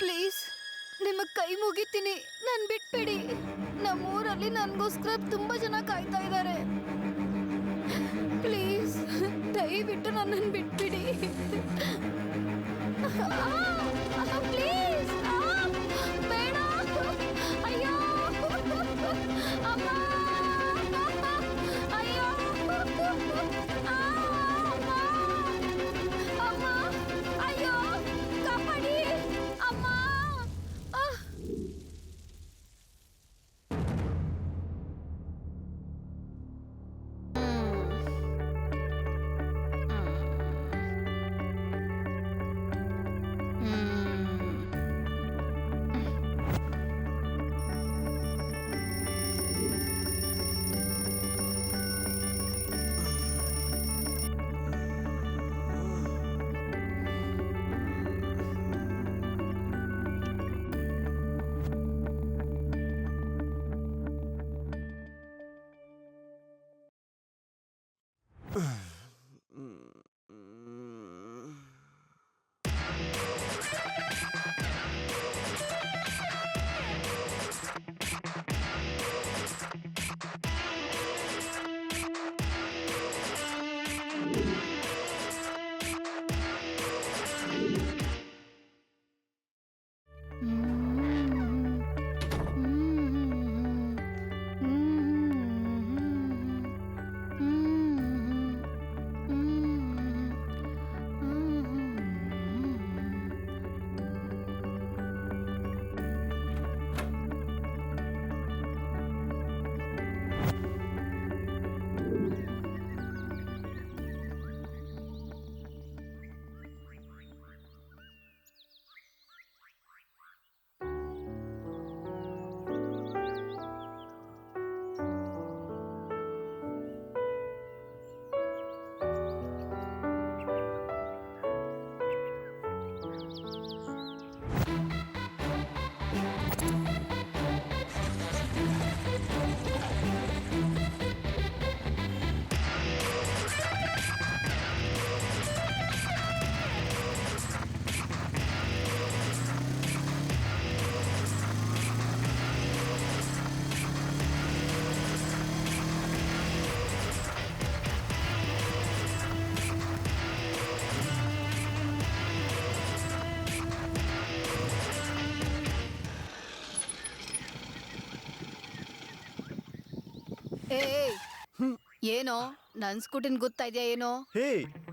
Please ನಿಮಗೆ ಕೈ ಮುಗಿತೀನಿ, ನನ್ ಬಿಟ್ಬಿಡಿ. ನಮ್ಮೂರಲ್ಲಿ ನನಗೋಸ್ಕರ ತುಂಬಾ ಜನ ಕಾಯ್ತಾ ಇದ್ದಾರೆ. ಪ್ಲೀಸ್ ದಯವಿಟ್ಟು ನನ್ನನ್ನು ಬಿಟ್ಬಿಡಿ. ಪ್ಲೀಸ್ ಬೇಡ. ಅಯ್ಯೋ ಅಮ್ಮ, ಅಯ್ಯೋ ಅಮ್ಮ, ಅಯ್ಯೋ ಕಾಪಾಡಿ ಅಮ್ಮ. ಏನೋ ನನ್ ಸ್ಕೂಟಿನ್ ಗೊತ್ತಾ ಇದೆಯಾ ಏನೋ? ಹೇ,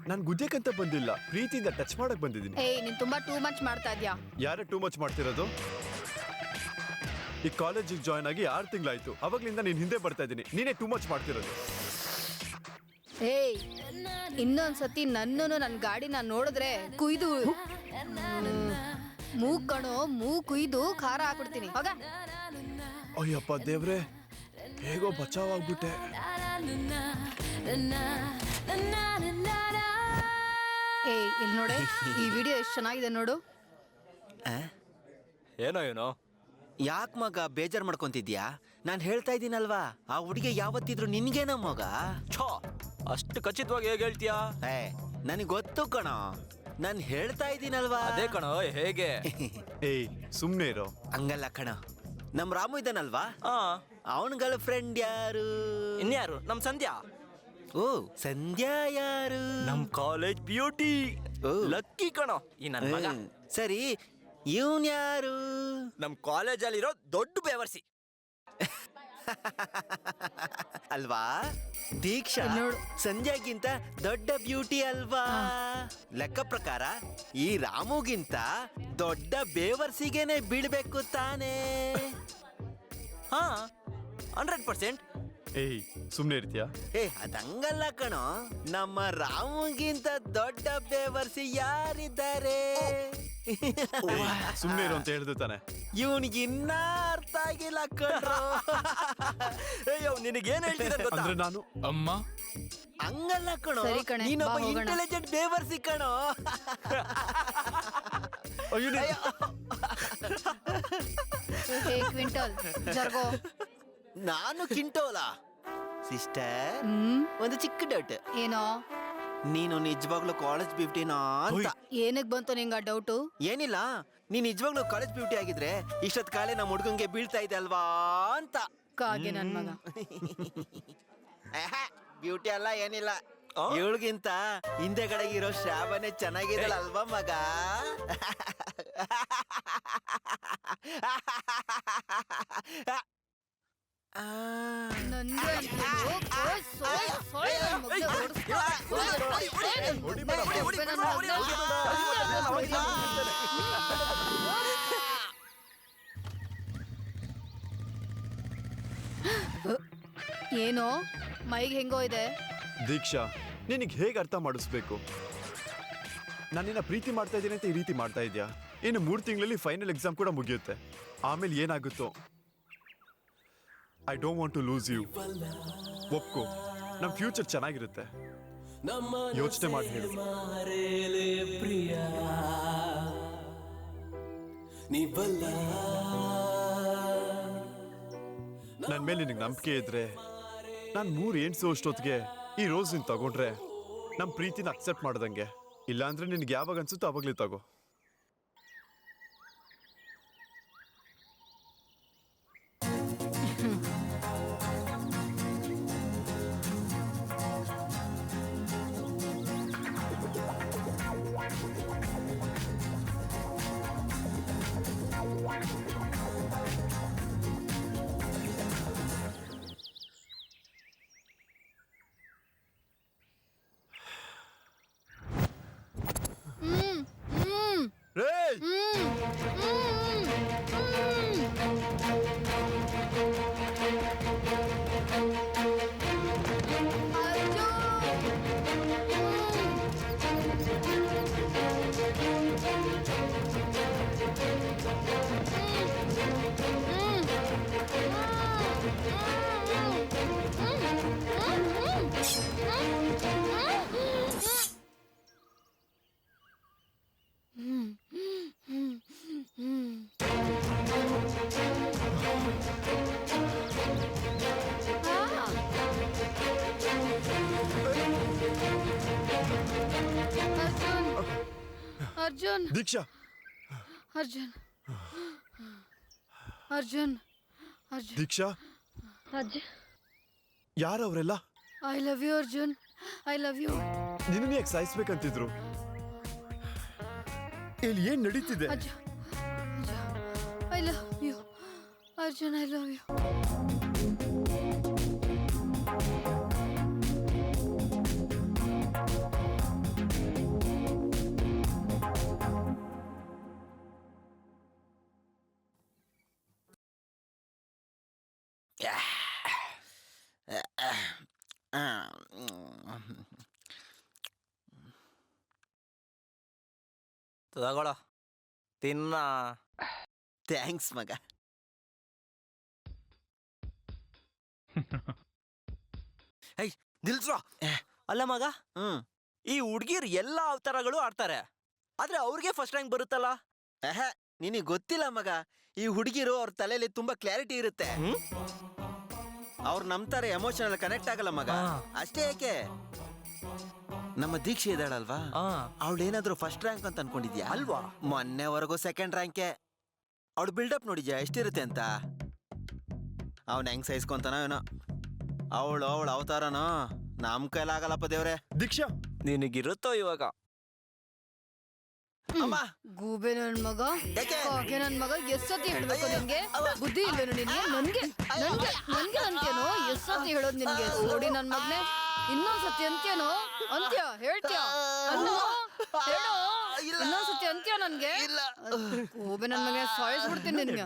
ನಾನ್ ಗುದ್ದೆಕಂತ ಬಂದಿಲ್ಲ, ಪ್ರೀತಿಯಿಂದ ಟಚ್ ಮಾಡಕ್ ಬಂದಿದ್ದೀನಿ. ನೀನ್ ತುಂಬಾ ಟೂ ಮಚ್ ಮಾಡ್ತಾ ಇದ್ಯಾ. ಯಾರೇ ಟೂ ಮಚ್ ಮಾಡ್ತಿರೋದು? ಈ ಕಾಲೇಜಿಗೆ ಜಾಯ್ನ್ ಆಗಿ 6 ತಿಂಗಳಾಯ್ತು, ಅವಾಗ್ಲಿಂದ ನೀನ್ ಹಿಂದೆ ಬರ್ತಾ ಇದ್ದೀನಿ. ನೀನೇ ಟೂ ಮಚ್ ಮಾಡ್ತಿರೋದು. ಇನ್ನೊಂದ್ಸತಿ ನನ್ನನ್ನು ನನ್ ಗಾಡಿನ ನೋಡಿದ್ರೆ ಕುಯ್ದು ಮೂಗ್ ಕಣೋ, ಮೂಗ್ ಕುಯ್ದು ಖಾರ ಹಾಕ್ಬಿಡ್ತೀನಿ. ಹೋಗ. ಅಯ್ಯಪ್ಪ ದೇವ್ರೆ, ಹೇಗೋ ಬಚಾವಾಗ್ಬಿಟ್ಟೆ. ಇಲ್ಲಿ ನೋಡೆ, ಈ ವಿಡಿಯೋ ಎಷ್ಟು ಚೆನ್ನಾಗಿದೆ ನೋಡು. ಏನೋ ಯಾಕೆ ಮಗ ಬೇಜಾರ್ ಮಾಡ್ಕೊಂತಿದ್ಯಾ? ನಾನು ಹೇಳ್ತಾ ಇದ್ದೀನಲ್ವಾ, ಆ ಹುಡುಗಿ ಯಾವತ್ತಿದ್ರು ನಿನ್ಗೇನ ಮಗ? ಛೋ, ಅಷ್ಟು ಖಚಿತವಾಗಿ ಹೇಗೆ ಹೇಳ್ತೀಯಾ? ನನಗೆ ಗೊತ್ತು ಕಣೋ, ನಾನು ಹೇಳ್ತಾ ಇದ್ದೀನಲ್ವಾ. ಅದೇ ಕಣೋ, ಹೇಗೆ? ಸುಮ್ನೆ ಇರೋ. ಹಂಗಲ್ಲ ಕಣ, ನಮ್ ರಾಮು ಇದ್ದಾನಲ್ವಾ, ಅವನ ಗರ್ಲ್ ಫ್ರೆಂಡ್ ಯಾರು? ಇನ್ಯಾರು? ನಮ್ ಸಂಧ್ಯಾ. ಓ, ಸಂಧ್ಯಾ ಯಾರು? ನಮ್ ಕಾಲೇಜ್ ಬ್ಯೂಟಿ. ಲಕ್ಕಿ ಕಣೋ ಈ ನನ್ ಮಗ. ಸರಿ, ಇವನ್ ಯಾರು? ನಮ್ ಕಾಲೇಜಲ್ಲಿರೋ ದೊಡ್ಡ ಬೇವರ್ಸಿ ಅಲ್ವಾ? ದೀಕ್ಷಾ ಸಂಧ್ಯಾಗಿಂತ ದೊಡ್ಡ ಬ್ಯೂಟಿ ಅಲ್ವಾ? ಲೆಕ್ಕ ಪ್ರಕಾರ ಈ ರಾಮುಗಿಂತ ದೊಡ್ಡ ಬೇವರ್ಸಿಗೆನೆ ಬೀಳ್ಬೇಕು ತಾನೇ? 100%. ಸುಮ್ನೆ ಇರ್ತೀಯಾ? ಅದಂಗಲ್ಲ ಕಣೋ, ನಮ್ಮ ರಾಮುಗಿಂತ ದೊಡ್ಡ ಬೇವರ್ಸಿ ಯಾರಿದ್ದಾರೆ? ಸುಮ್ನೆ ಇರು ಅಂತ ಹೇಳ್ದು ತಾನೆ. ಇವನಿಗೆ ಇನ್ನ ಅರ್ಥ ಆಗಿಲ್ಲ ಕಣ್ರೋ. ನಿನಗೇನ್ ಹೇಳ್ತಿದ್ದ ಗೊತ್ತಾ? ಅಂದ್ರೆ ನಾನು ಅಮ್ಮ ಹಂಗಲ್ಲ ಕಣೋ, ಸರಿ ಕಣೆ, ನೀನೊಬ್ಬ ಬಾ ಹೋಗೋಣ. ಇಂಟೆಲಿಜೆಂಟ್ ಬೇವರ್ಸಿ ಕಣೋ. ಕ್ವಿಂಟಲ್ ಜರ್ಗೋ. ನಾನು ಕಿಂಟೋಲ. ಸಿಸ್ಟರ್, ಒಂದು ಚಿಕ್ಕ ಡೌಟ್. ಏನೋ? ನೀನು ನಿಜವಾಗ್ಲೂ ಕಾಲೇಜ್ ಬ್ಯೂಟಿನಾ ಅಂತ. ಏನಕ್ ಬಂತು ನಿಂಗ ಡೌಟು? ಏನಿಲ್ಲ, ನೀನ್ ನಿಜವಾಗ್ಲೂ ಕಾಲೇಜ್ ಬ್ಯೂಟಿ ಆಗಿದ್ರೆ ಇಷ್ಟೊತ್ ಕಾಲೇ ನಮ್ಮ ಹುಡ್ಗಂಗೆ ಬೀಳ್ತಾ ಇದೆ ಅಲ್ವಾ ಅಂತ. ಕಾಗೆ ನನ್ ಮಗ. ಬ್ಯೂಟಿ ಅಲ್ಲ, ಏನಿಲ್ಲ. ಇವಳಿಗಿಂತ ಹಿಂದೆಗಡೆ ಇರೋ ಶ್ರಾವಣೆ ಚೆನ್ನಾಗಿದಳ ಅಲ್ವಾ ಮಗ? ನನ್ಗೆ ಅಂತೀನು, ಸೋಯ್ ಸೋಯ್ ಸೋಯ್ ನನ್ ಮಗ್ನೆ ಹೊಡ್ಸ್ಕೊ. ಸೋಯ್ ಸೋಯ್ ಸೋಯ್ ನನ್ ಮಗ್ನೆ, ಹೊಡ್ಸ್ಕೊ ನನ್ ಮಗ್ನೆ. ಏನೋ ಮೈಗೆ ಹೆಂಗೋ ಇದೆ? ದೀಕ್ಷಾ, ನಿನಗೆ ಹೇಗೆ ಅರ್ಥ ಮಾಡಿಸ್ಬೇಕು? ನಾನಿನ್ನ ಪ್ರೀತಿ ಮಾಡ್ತಾ ಇದ್ದೀನಿ ಅಂತ ಈ ರೀತಿ ಮಾಡ್ತಾ ಇದೆಯಾ? ಇನ್ನು 3 ತಿಂಗಳಲ್ಲಿ ಫೈನಲ್ ಎಕ್ಸಾಮ್ ಕೂಡ ಮುಗಿಯುತ್ತೆ. ಆಮೇಲೆ ಏನಾಗುತ್ತೋ? I don't want to lose you. ಒಪ್ಕೋ, ನಮ್ಮ ಫ್ಯೂಚರ್ ಚೆನ್ನಾಗಿರುತ್ತೆ. ಯೋಚನೆ ಮಾಡಿ ಹೇಳು. ನನ್ನ ಮೇಲೆ ನಿನಗೆ ನಂಬಿಕೆ ಇದ್ರೆ ನಾನು 3 ಎಂಟು ಅಷ್ಟೊತ್ತಿಗೆ ಈ ರೋಸ್ ನೀನು ತಗೊಂಡ್ರೆ ನಮ್ಮ ಪ್ರೀತಿನ ಅಕ್ಸೆಪ್ಟ್ ಮಾಡ್ದಂಗೆ. ಇಲ್ಲಾಂದ್ರೆ ನಿನಗೆ ಯಾವಾಗ ಅನ್ಸುತ್ತೋ ಅವಾಗಲೇ ತಗೋ. ರೇಯ್, ಅರ್ಜುನ್, ದೀಕ್ಷಾ, ಅರ್ಜುನ್, ಅರ್ಜುನ್, ಅರ್ಜುನ್. ದೀಕ್ಷಾ, ಯಾರವರೆಲ್ಲ? I love you Arjun, I love you. ನಿನ್ನ ಯಾಕೆ ಸಾಯಿಸ್ಬೇಕಂತಿದ್ರು? ಇಲ್ಲಿ ಏನ್ ನಡೀತಿದೆ? I love you Arjun, I love you. ತಗೊಳ್ಳೋ, ತಿನ್ನ. ಥ್ಯಾಂಕ್ಸ್ ಮಗ. ನಿಲ್ಸ್ರೋ. ಅಲ್ಲ ಮಗ, ಈ ಹುಡ್ಗಿರ್ ಎಲ್ಲಾ ಅವತಾರಗಳು ಆಡ್ತಾರೆ, ಆದ್ರೆ ಅವ್ರಿಗೆ ಫಸ್ಟ್ ರ್ಯಾಂಕ್ ಬರುತ್ತಲ್ಲ? ನಿನಗೆ ಗೊತ್ತಿಲ್ಲ ಮಗ, ಈ ಹುಡುಗಿರು ಅವ್ರ ತಲೆಯಲ್ಲಿ ತುಂಬಾ ಕ್ಲಾರಿಟಿ ಇರುತ್ತೆ. ಅವ್ರು ನಂಬ್ತಾರೆ, ಎಮೋಷನಲ್ ಕನೆಕ್ಟ್ ಆಗಲ್ಲ ಮಗ. ಅಷ್ಟೇ ಯಾಕೆ, ನಮ್ಮ ದೀಕ್ಷೆ ಇದ್ದಾಳಲ್ವಾ, ಅವಳೇನಾದ್ರೂ ಫಸ್ಟ್ ರ್ಯಾಂಕ್ ಅಂತ ಅನ್ಕೊಂಡಿದ್ಯಾ? ಅಲ್ವಾ? ಮೊನ್ನೆವರೆಗೂ ಸೆಕೆಂಡ್ ರ್ಯಾಂಕೆ. ಅವಳು ಬಿಲ್ಡಪ್ ನೋಡಿದ್ಯಾ ಎಷ್ಟಿರುತ್ತೆ ಅಂತ? ಅವನ್ ಹೆಂಗ್ ಸಹಿಸ್ಕೊಂತಾನ ಏನೋ. ಅವಳ ಅವತಾರನೋ ನಮ್ ಕೈಲಾಗಲ್ಲಪ್ಪ ದೇವ್ರೆ. ದೀಕ್ಷಾ, ನಿನಗಿರುತ್ತೋ ಇವಾಗ? ಅಮ್ಮ, ಗೂಬೆ ನನ್ ಮಗ, ಯಾಕೆ? ಕಾಗೆ ನನ್ ಮಗ, ಎಷ್ಟೊತ್ತಿ ಹೇಳ್ಬೇಕು ನಿನ್ಗೆ? ಬುದ್ಧಿ ಇಲ್ವೇನು ನಿನ್ಗೆ? ನನ್ಗೆ ನನ್ಗೆ ನನ್ಗೆ ಅಂತ್ಯನೋ? ಎಷ್ಟೊತ್ತಿ ಹೇಳೋದು ನಿನ್ಗೆ? ನೋಡಿ ನನ್ ಮಗ್ನೆ, ಇನ್ನೊಂದ್ಸತಿ ಅಂತ್ಯನೋ? ಅಂತ್ಯ ಹೇಳ್ತ್ಯಾ? ಅನ್ನೋ ಹೇಳೋ, ಇನ್ನೊಂದ್ಸತಿ ಅಂತ್ಯ ನನ್ಗೆ? ಗೂಬೆ ನನ್ ಮಗ, ಸಾಯಿಸ್ಬಿಡ್ತೀನಿ ನಿನ್ಗೆ.